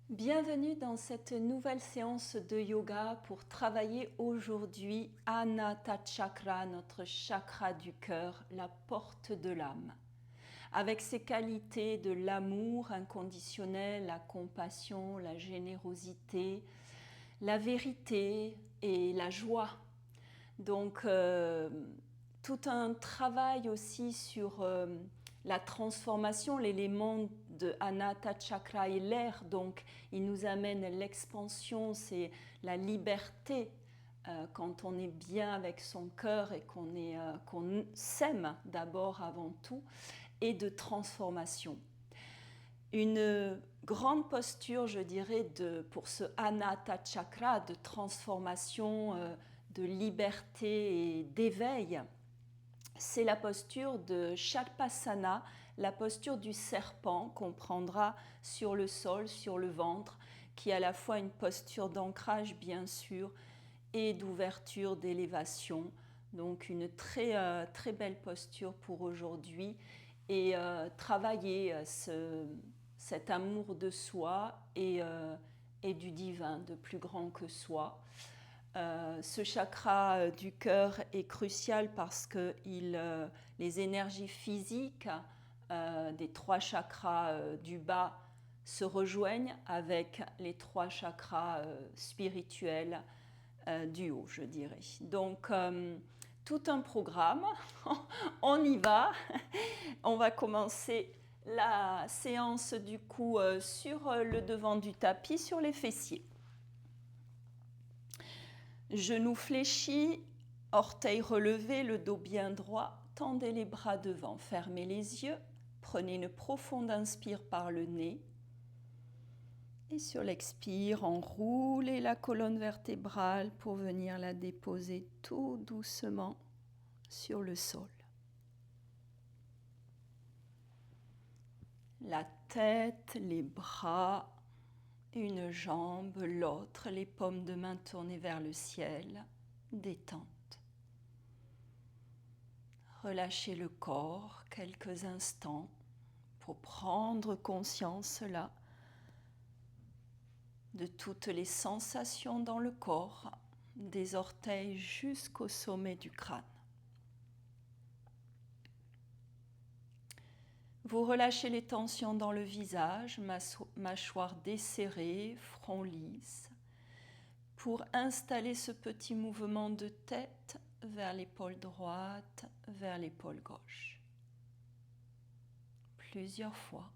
Bienvenue dans cette nouvelle séance de yoga pour travailler aujourd'hui Anahata Chakra, notre chakra du cœur, la porte de l'âme. Avec ses qualités de l'amour inconditionnel, la compassion, la générosité, la vérité et la joie. Donc, tout un travail aussi sur la transformation, l'élément de Anahata Chakra est l'air, donc il nous amène l'expansion, c'est la liberté quand on est bien avec son cœur et qu'on s'aime d'abord avant tout, et de transformation. Une grande posture, je dirais, pour ce Anahata Chakra de transformation, de liberté et d'éveil, c'est la posture de Shalpasana, la posture du serpent qu'on prendra sur le sol, sur le ventre, qui est à la fois une posture d'ancrage bien sûr et d'ouverture, d'élévation. Donc une très belle posture pour aujourd'hui et travailler cet amour de soi et du divin, de plus grand que soi. Ce chakra du cœur est crucial parce que les énergies physiques des trois chakras du bas se rejoignent avec les trois chakras spirituels du haut, je dirais. Donc, tout un programme. On y va. On va commencer la séance du coup sur le devant du tapis, sur les fessiers. Genoux fléchis, orteils relevés, le dos bien droit, tendez les bras devant, fermez les yeux, prenez une profonde inspire par le nez. Et sur l'expire, enroulez la colonne vertébrale pour venir la déposer tout doucement sur le sol. La tête, les bras, une jambe, l'autre, les paumes de main tournées vers le ciel, détente. Relâchez le corps quelques instants pour prendre conscience là de toutes les sensations dans le corps, des orteils jusqu'au sommet du crâne. Vous relâchez les tensions dans le visage, mâchoire desserrée, front lisse, pour installer ce petit mouvement de tête vers l'épaule droite, vers l'épaule gauche. Plusieurs fois.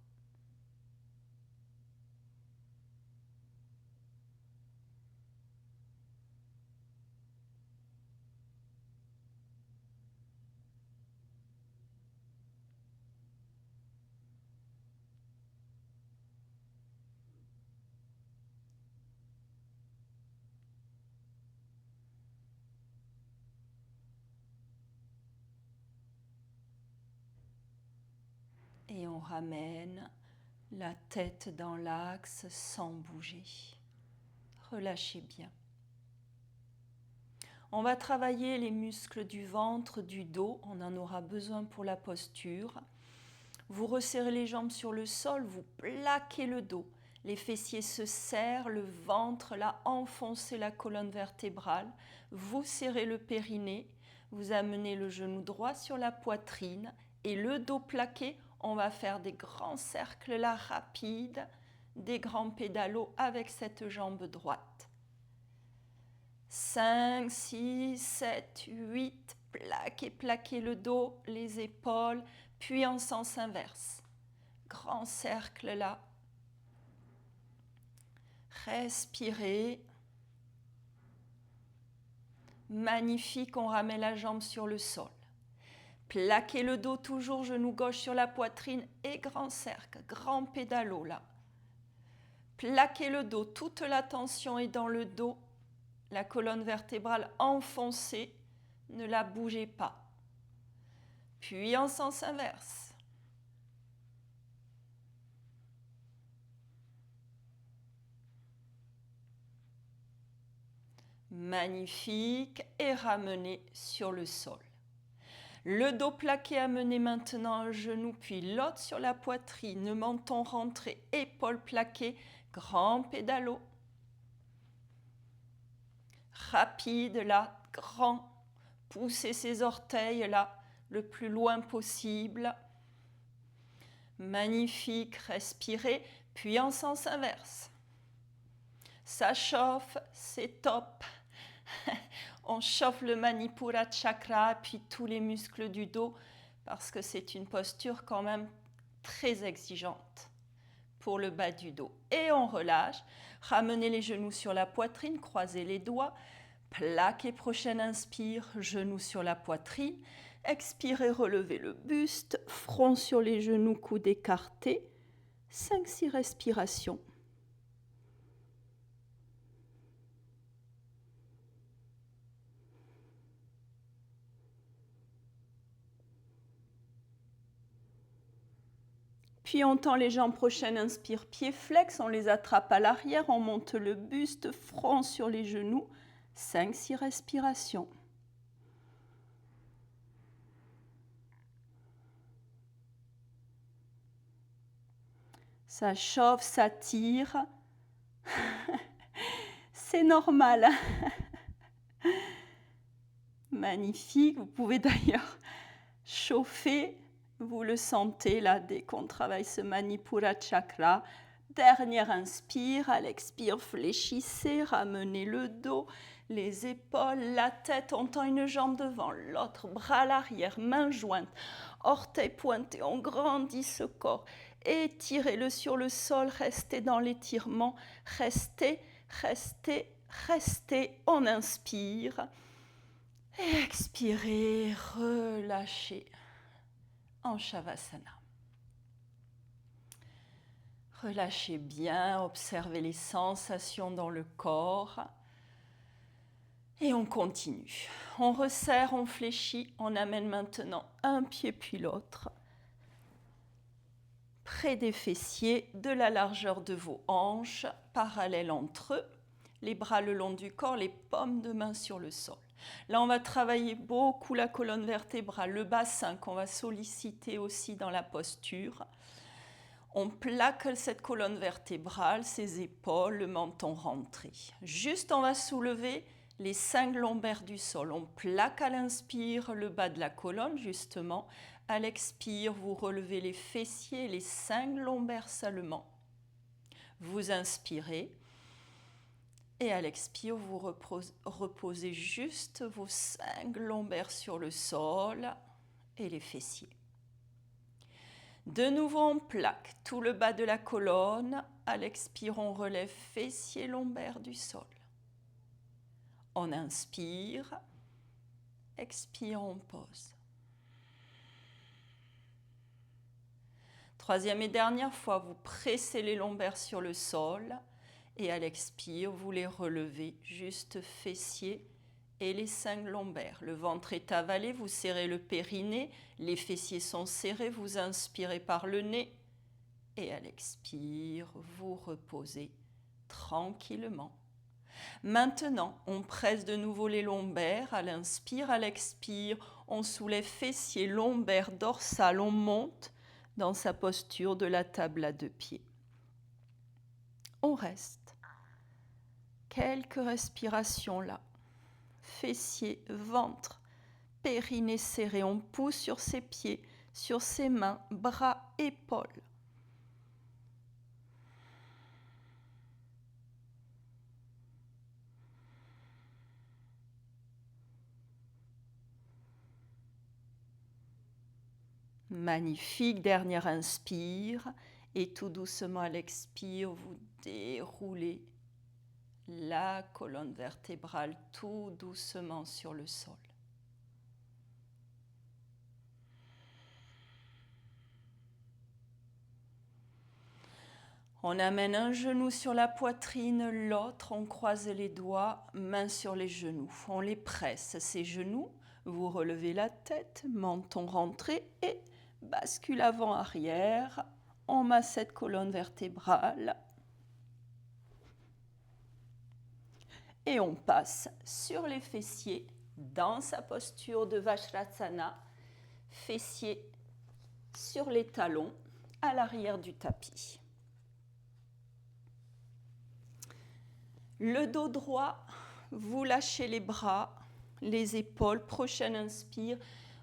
Et on ramène la tête dans l'axe sans bouger. Relâchez bien. On va travailler les muscles du ventre, du dos, on en aura besoin pour la posture. Vous resserrez les jambes sur le sol, vous plaquez le dos. Les fessiers se serrent, le ventre, là, enfoncez la colonne vertébrale. Vous serrez le périnée, vous amenez le genou droit sur la poitrine et le dos plaqué. On va faire des grands cercles là rapides, des grands pédalos avec cette jambe droite. 5, 6, 7, 8, plaquez le dos, les épaules, puis en sens inverse. Grand cercle là. Respirez. Magnifique, on ramène la jambe sur le sol. Plaquez le dos toujours, genou gauche sur la poitrine et grand cercle, grand pédalo là. Plaquez le dos, toute la tension est dans le dos, la colonne vertébrale enfoncée, ne la bougez pas. Puis en sens inverse. Magnifique, et ramenez sur le sol. Le dos plaqué, amenez maintenant un genou, puis l'autre sur la poitrine, menton rentré, épaules plaquées, grand pédalo. Rapide là, grand. Poussez ses orteils là, le plus loin possible. Magnifique, respirez, puis en sens inverse. Ça chauffe, c'est top. On chauffe le Manipura Chakra, puis tous les muscles du dos, parce que c'est une posture quand même très exigeante pour le bas du dos. Et on relâche. Ramenez les genoux sur la poitrine, croisez les doigts. Plaquez, prochaine inspire, genoux sur la poitrine. Expirez, relevez le buste, front sur les genoux, coudes écartés. 5-6 respirations. Puis on tend les jambes, prochaine inspire, pieds flex, on les attrape à l'arrière, on monte le buste, front sur les genoux. 5-6 respirations. Ça chauffe, ça tire. C'est normal. Magnifique. Vous pouvez d'ailleurs chauffer. Vous le sentez là dès qu'on travaille ce Manipura Chakra. Dernière inspire. À l'expire, fléchissez, ramenez le dos, les épaules, la tête. On tend une jambe devant, l'autre, bras à l'arrière, mains jointes, orteils pointés. On grandit ce corps. Étirez-le sur le sol. Restez dans l'étirement. Restez, restez, restez. On inspire. Et expirez, relâchez en Shavasana. Relâchez bien, observez les sensations dans le corps. Et on continue. On resserre, on fléchit, on amène maintenant un pied puis l'autre. Près des fessiers, de la largeur de vos hanches, parallèles entre eux. Les bras le long du corps, les paumes de main sur le sol. Là, on va travailler beaucoup la colonne vertébrale, le bassin qu'on va solliciter aussi dans la posture. On plaque cette colonne vertébrale, ses épaules, le menton rentré. Juste, on va soulever les cingles lombaires du sol. On plaque à l'inspire le bas de la colonne, justement. À l'expire, vous relevez les fessiers, les cingles lombaires seulement. Vous inspirez. Et à l'expire, vous reposez juste vos cingles lombaires sur le sol et les fessiers. De nouveau, on plaque tout le bas de la colonne. À l'expire, on relève fessiers lombaires du sol. On inspire. Expire, on pose. Troisième et dernière fois, vous pressez les lombaires sur le sol. Et à l'expire, vous les relevez, juste fessiers et les cingles lombaires. Le ventre est avalé, vous serrez le périnée, les fessiers sont serrés, vous inspirez par le nez. Et à l'expire, vous reposez tranquillement. Maintenant, on presse de nouveau les lombaires. À l'inspire, à l'expire, on soulève fessiers, lombaires, dorsales, on monte dans sa posture de la table à 2 pieds. On reste. Quelques respirations là. Fessiers, ventre, périnée serré. On pousse sur ses pieds, sur ses mains, bras, épaules. Magnifique, dernière inspire. Et tout doucement à l'expire, vous déroulez la colonne vertébrale tout doucement sur le sol. On amène un genou sur la poitrine, l'autre, on croise les doigts, mains sur les genoux. On les presse, ces genoux. Vous relevez la tête, menton rentré et bascule avant-arrière. On masse cette colonne vertébrale. Et on passe sur les fessiers dans sa posture de Vajrasana. fessiers sur les talons à l'arrière du tapis. Le dos droit, vous lâchez les bras, les épaules. Prochaine inspire,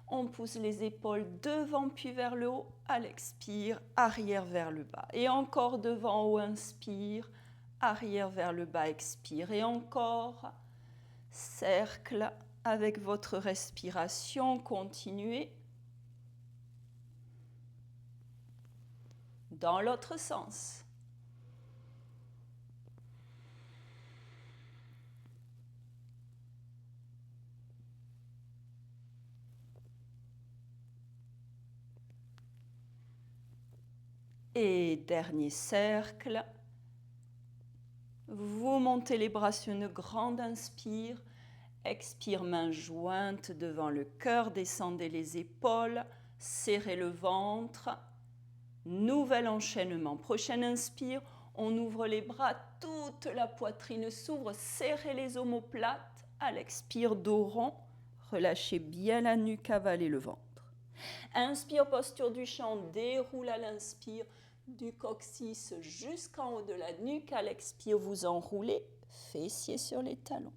on pousse les épaules devant puis vers le haut. À l'expire, arrière vers le bas. Et encore devant, haut, inspire, arrière vers le bas, expire. Et encore, cercle avec votre respiration, continuez. Dans l'autre sens. Et dernier cercle. Vous montez les bras sur une grande inspire. Expire, main jointe devant le cœur. Descendez les épaules. Serrez le ventre. Nouvel enchaînement. Prochaine inspire. On ouvre les bras. Toute la poitrine s'ouvre. Serrez les omoplates. À l'expire, dos rond. Relâchez bien la nuque. Avalez le ventre. Inspire, posture du chat. On déroule à l'inspire. Du coccyx jusqu'en haut de la nuque. À l'expire, vous enroulez, fessiers sur les talons.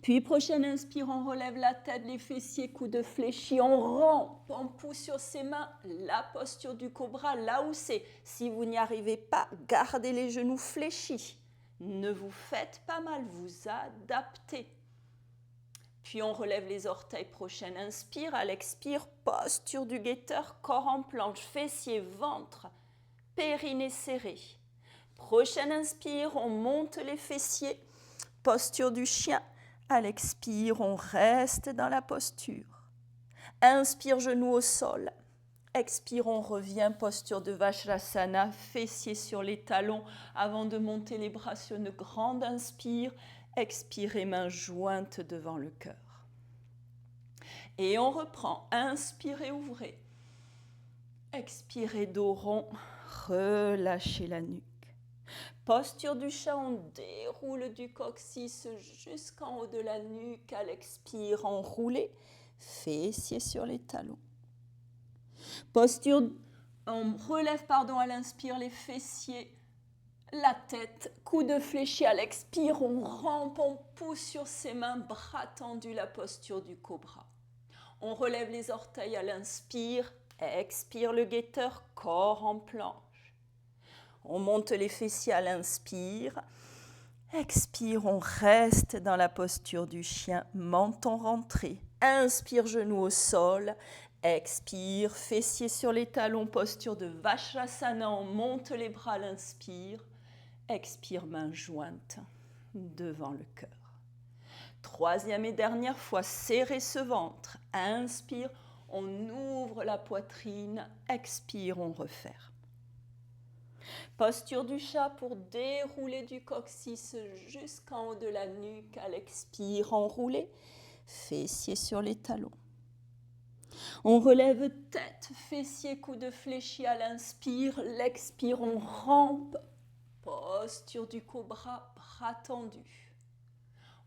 Puis, prochaine inspire, on relève la tête, les fessiers, coudes fléchis, on rampe, on pousse sur ses mains, la posture du cobra, là où c'est. Si vous n'y arrivez pas, gardez les genoux fléchis. Ne vous faites pas mal, vous adaptez. Puis on relève les orteils, prochaine inspire, à l'expire, posture du guetteur, corps en planche, fessiers, ventre, périnée serré. Prochaine inspire, on monte les fessiers, posture du chien, à l'expire, on reste dans la posture. Inspire, genou au sol, expire, on revient, posture de Vajrasana, fessiers sur les talons, avant de monter les bras sur une grande inspire. Expirez, mains jointes devant le cœur. Et on reprend. Inspirez, ouvrez. Expirez, dos rond. Relâchez la nuque. Posture du chat, on déroule du coccyx jusqu'en haut de la nuque. À l'expire, enroulez. Fessiers sur les talons. Posture, on relève à l'inspire les fessiers. La tête, coude fléchi à l'expire, on rampe, on pousse sur ses mains, bras tendus, la posture du cobra. On relève les orteils à l'inspire, expire le guetteur, corps en planche. On monte les fessiers à l'inspire, expire, on reste dans la posture du chien, menton rentré. Inspire, genou au sol, expire, fessiers sur les talons, posture de Vajrasana, on monte les bras à l'inspire. Expire, main jointe devant le cœur. Troisième et dernière fois, serrez ce ventre. Inspire, on ouvre la poitrine. Expire, on referme. Posture du chat pour dérouler du coccyx jusqu'en haut de la nuque. À l'expire, enroulez. Fessiers sur les talons. On relève tête, fessiers, coudes fléchis à l'inspire. L'expire, on rampe. Posture du cobra, bras tendus.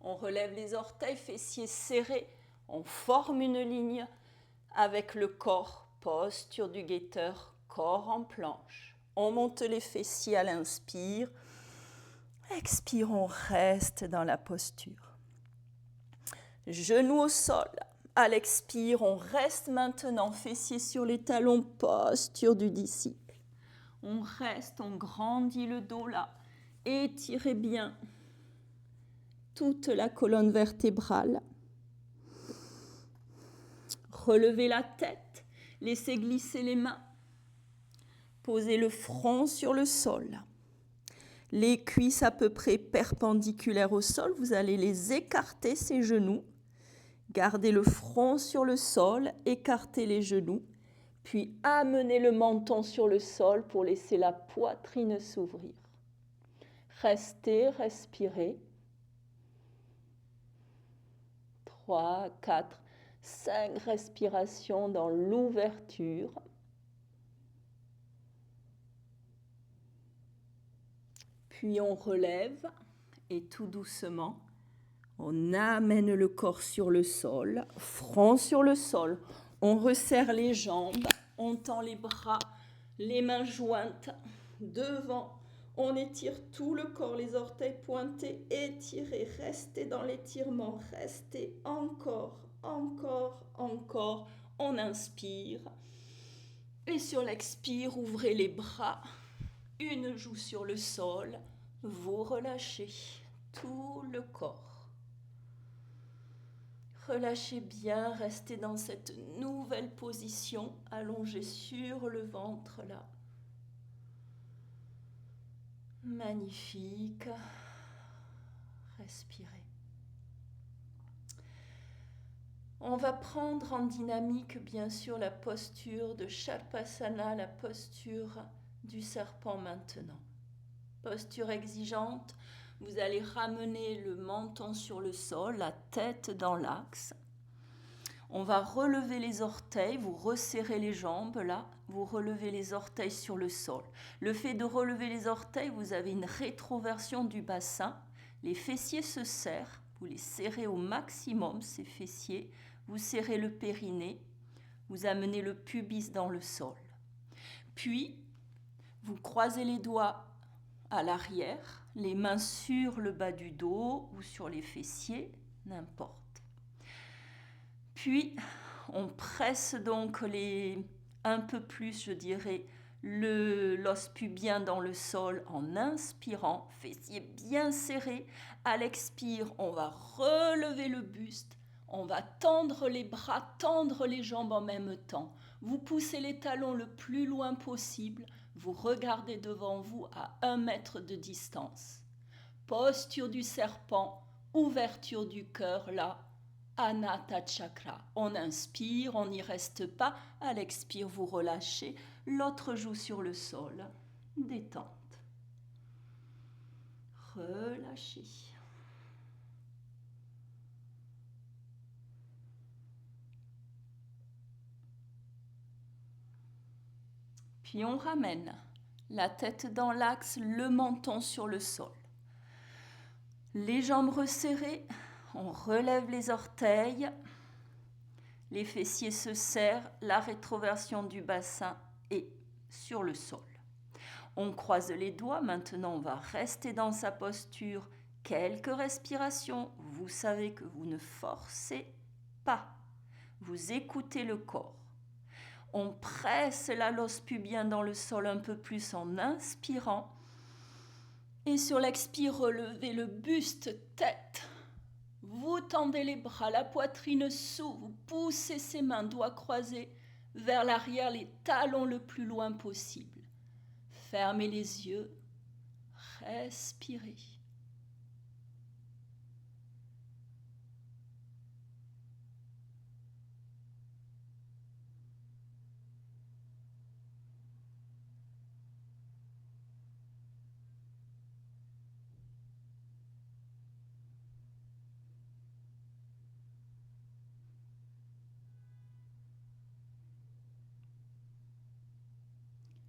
On relève les orteils, fessiers serrés. On forme une ligne avec le corps. Posture du guetteur, corps en planche. On monte les fessiers à l'inspire. Expire, on reste dans la posture. Genoux au sol. À l'expire, on reste maintenant, fessiers sur les talons, posture du disciple. On reste, on grandit le dos là. Étirez bien toute la colonne vertébrale. Relevez la tête, laissez glisser les mains. Posez le front sur le sol. Les cuisses à peu près perpendiculaires au sol, vous allez les écarter, ces genoux. Gardez le front sur le sol, écartez les genoux. Puis amenez le menton sur le sol pour laisser la poitrine s'ouvrir. Restez, respirez. 3, 4, 5 respirations dans l'ouverture. Puis on relève et tout doucement, on amène le corps sur le sol, front sur le sol. On resserre les jambes, on tend les bras, les mains jointes devant. On étire tout le corps, les orteils pointés, étirez, restez dans l'étirement, restez encore, encore, encore. On inspire. Et sur l'expire, ouvrez les bras, une joue sur le sol, vous relâchez tout le corps. Relâchez bien, restez dans cette nouvelle position, allongée sur le ventre là. Magnifique. Respirez. On va prendre en dynamique, bien sûr, la posture de Shalpasana, la posture du serpent maintenant. Posture exigeante, vous allez ramener le menton sur le sol, la tête dans l'axe. On va relever les orteils, vous resserrez les jambes là, vous relevez les orteils sur le sol. Le fait de relever les orteils, vous avez une rétroversion du bassin. Les fessiers se serrent, vous les serrez au maximum, ces fessiers. Vous serrez le périnée, vous amenez le pubis dans le sol. Puis, vous croisez les doigts à l'arrière, les mains sur le bas du dos ou sur les fessiers, n'importe. Puis, on presse donc un peu plus, je dirais, l'os pubien dans le sol en inspirant, fessiers bien serrés. À l'expire, on va relever le buste, on va tendre les bras, tendre les jambes en même temps. Vous poussez les talons le plus loin possible, vous regardez devant vous à 1 mètre de distance. Posture du serpent, ouverture du cœur là. Anahata Chakra. On inspire, on n'y reste pas. À l'expire, vous relâchez. L'autre joue sur le sol. Détente. Relâchez. Puis on ramène la tête dans l'axe, le menton sur le sol. Les jambes resserrées. On relève les orteils, les fessiers se serrent, la rétroversion du bassin est sur le sol. On croise les doigts, maintenant on va rester dans sa posture, quelques respirations, vous savez que vous ne forcez pas, vous écoutez le corps. On presse la l'os pubien dans le sol un peu plus en inspirant, et sur l'expire, relevez le buste, tête. Vous tendez les bras, la poitrine s'ouvre, vous poussez ses mains, doigts croisés, vers l'arrière, les talons le plus loin possible. Fermez les yeux, respirez.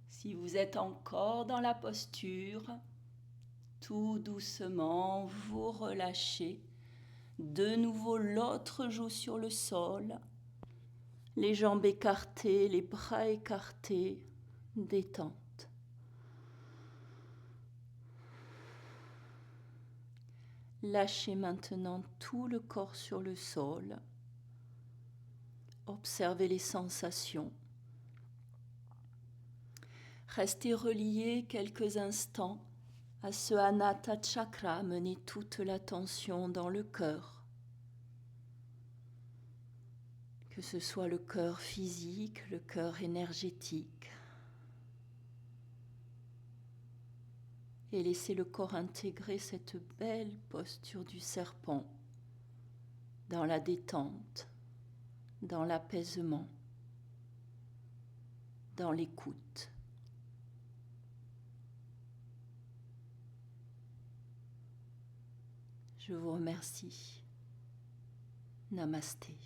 Si vous êtes encore dans la posture, tout doucement, vous relâchez. De nouveau, l'autre joue sur le sol. Les jambes écartées, les bras écartés, détente. Lâchez maintenant tout le corps sur le sol. Observez les sensations. Restez relié quelques instants à ce Anahata Chakra, menez toute l'attention dans le cœur. Que ce soit le cœur physique, le cœur énergétique. Et laissez le corps intégrer cette belle posture du serpent dans la détente, dans l'apaisement, dans l'écoute. Je vous remercie. Namasté.